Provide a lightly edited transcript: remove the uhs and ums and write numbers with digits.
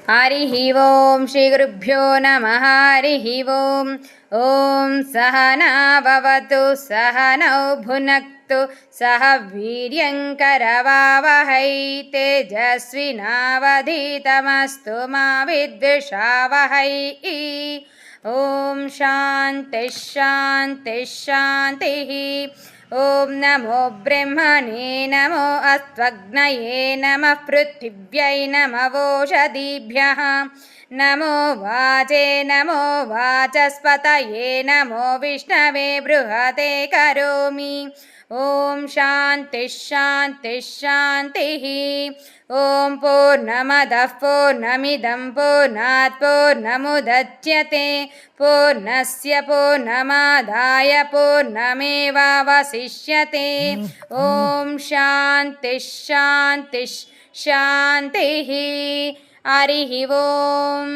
हरिः ओं श्रीगुरुभ्यो नमः। हरिः ओं ॐ सहना भवतु सहनौ भुनक्तु सह वीर्यङ्करवावहै तेजस्विनावधीतमस्तु मा विद्विषावहै। ॐ शान्तिः शान्तिः शान्तिः। ॐ नमो ब्रह्मणे नमो अस्त्वग्नये नमः पृथिव्यै नमवोषधीभ्यः नमो वाचे नमो वाचस्पतये नमो विष्णवे बृहते करोमि। ॐ शान्तिः शान्तिः शान्तिः। ॐ पूर्णमदः पूर्णमिदं पूर्णात् पूर्णमुदच्यते पूर्णस्य पूर्णमादाय पूर्णमेवावशिष्यते। ॐ शान्तिः शान्तिः शान्तिः। हरिः ओम्